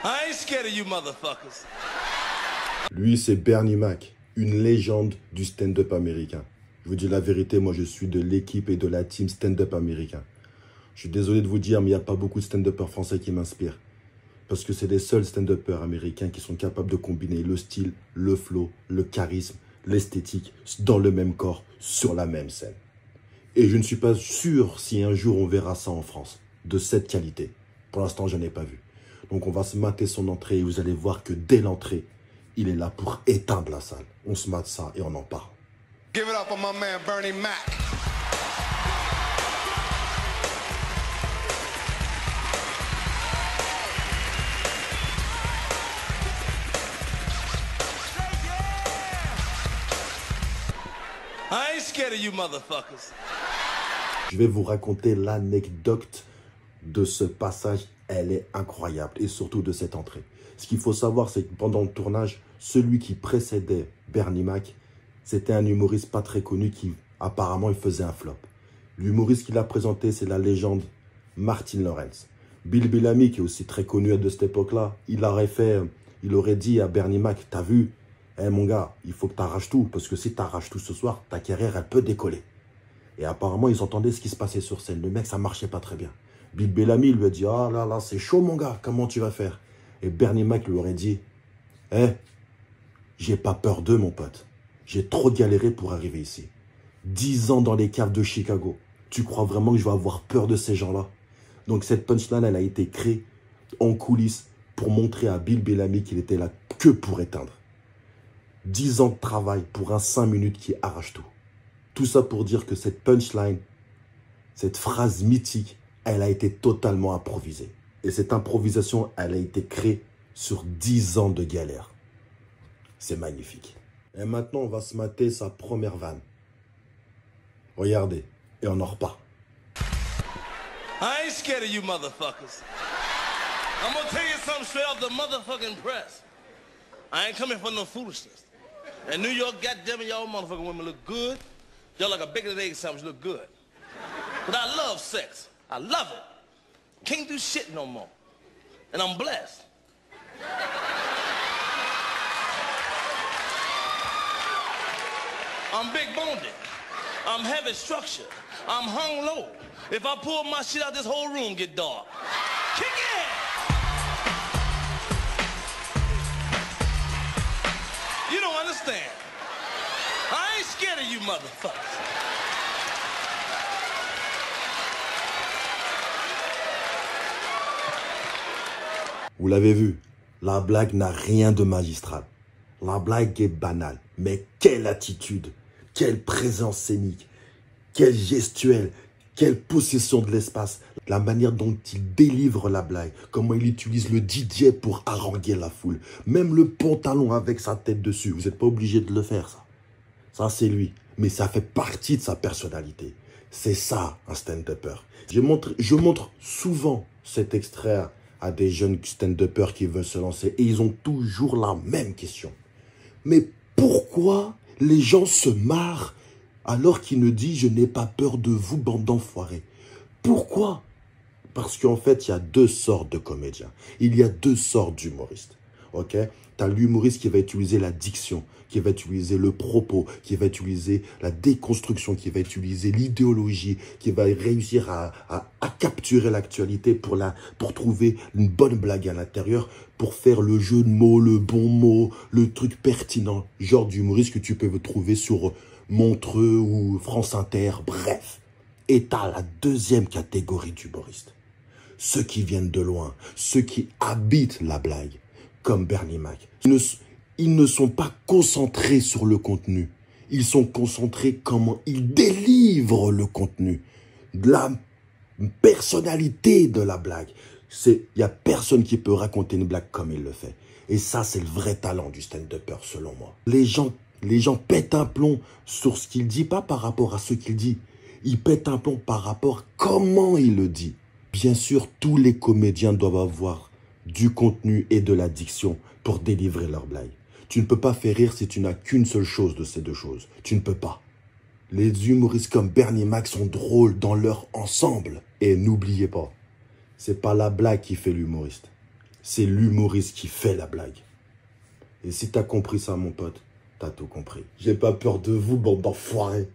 I ain't scared of you motherfuckers. Lui, c'est Bernie Mac, une légende du stand-up américain. Je vous dis la vérité, moi je suis de l'équipe et de la team stand-up américain. Je suis désolé de vous dire, mais il n'y a pas beaucoup de stand-uppers français qui m'inspirent. Parce que c'est les seuls stand-uppers américains qui sont capables de combiner le style, le flow, le charisme, l'esthétique dans le même corps, sur la même scène. Et je ne suis pas sûr si un jour on verra ça en France, de cette qualité. Pour l'instant, je n'ai pas vu. Donc on va se mater son entrée et vous allez voir que dès l'entrée, il est là pour éteindre la salle. On se mate ça et on en parle. Give it up for my man Bernie Mac. I ain't scared of you motherfuckers. Je vais vous raconter l'anecdote de ce passage. Elle est incroyable et surtout de cette entrée. Ce qu'il faut savoir, c'est que pendant le tournage, celui qui précédait Bernie Mac, c'était un humoriste pas très connu qui, apparemment, il faisait un flop. L'humoriste qu'il a présenté, c'est la légende Martin Lawrence. Bill Bellamy, qui est aussi très connu de cette époque-là, il aurait dit à Bernie Mac, t'as vu, mon gars, il faut que tu arraches tout, parce que si tu arraches tout ce soir, ta carrière, elle peut décoller. Et apparemment, ils entendaient ce qui se passait sur scène. Le mec, ça marchait pas très bien. Bill Bellamy lui a dit, ah là là, c'est chaud mon gars, comment tu vas faire? Et Bernie Mac lui aurait dit, j'ai pas peur d'eux mon pote. J'ai trop galéré pour arriver ici. 10 ans dans les caves de Chicago. Tu crois vraiment que je vais avoir peur de ces gens-là? Donc cette punchline, elle a été créée en coulisses pour montrer à Bill Bellamy qu'il était là que pour éteindre. 10 ans de travail pour un 5 minutes qui arrache tout. Tout ça pour dire que cette punchline, cette phrase mythique, elle a été totalement improvisée. Et cette improvisation, elle a été créée sur 10 ans de galère. C'est magnifique. Et maintenant, on va se mater sa première vanne. Regardez, et on en repart. I ain't scared of you motherfuckers. I'm gonna tell you something straight off the motherfucking press. I ain't coming for no foolishness. In New York, goddamn it, y'all motherfucking women look good. Y'all like a bacon and egg sandwich look good. But I love sex. I love it. Can't do shit no more. And I'm blessed. I'm big boned. I'm heavy structured. I'm hung low. If I pull my shit out, this whole room get dark. Kick it! You don't understand. I ain't scared of you motherfuckers. Vous l'avez vu, la blague n'a rien de magistral. La blague est banale. Mais quelle attitude, quelle présence scénique, quelle gestuelle, quelle possession de l'espace. La manière dont il délivre la blague, comment il utilise le DJ pour haranguer la foule. Même le pantalon avec sa tête dessus, vous n'êtes pas obligé de le faire ça. Ça c'est lui, mais ça fait partie de sa personnalité. C'est ça un stand-upper. Je montre souvent cet extrait à des jeunes stand-uppers qui veulent se lancer et ils ont toujours la même question. Mais pourquoi les gens se marrent alors qu'il ne dit « Je n'ai pas peur de vous, bande d'enfoirés ». Pourquoi? Parce qu'en fait, il y a deux sortes de comédiens. Il y a deux sortes d'humoristes. Ok? Tu as l'humoriste qui va utiliser la diction, qui va utiliser le propos, qui va utiliser la déconstruction, qui va utiliser l'idéologie, qui va réussir à capturer l'actualité pour trouver une bonne blague à l'intérieur, pour faire le jeu de mots, le bon mot, le truc pertinent. Genre d'humoriste que tu peux trouver sur Montreux ou France Inter, bref. Et tu as la deuxième catégorie d'humoristes. Ceux qui viennent de loin, ceux qui habitent la blague, comme Bernie Mac. Ils ne sont pas concentrés sur le contenu. Ils sont concentrés comment ils délivrent le contenu. De la personnalité de la blague. Il n'y a personne qui peut raconter une blague comme il le fait. Et ça, c'est le vrai talent du stand-upper, selon moi. Les gens pètent un plomb sur ce qu'il dit, pas par rapport à ce qu'il dit. Ils pètent un plomb par rapport à comment il le dit. Bien sûr, tous les comédiens doivent avoir du contenu et de la diction pour délivrer leur blague. Tu ne peux pas faire rire si tu n'as qu'une seule chose de ces deux choses. Tu ne peux pas. Les humoristes comme Bernie Mac sont drôles dans leur ensemble. Et n'oubliez pas, c'est pas la blague qui fait l'humoriste. C'est l'humoriste qui fait la blague. Et si t'as compris ça, mon pote, t'as tout compris. J'ai pas peur de vous, bande d'enfoirés.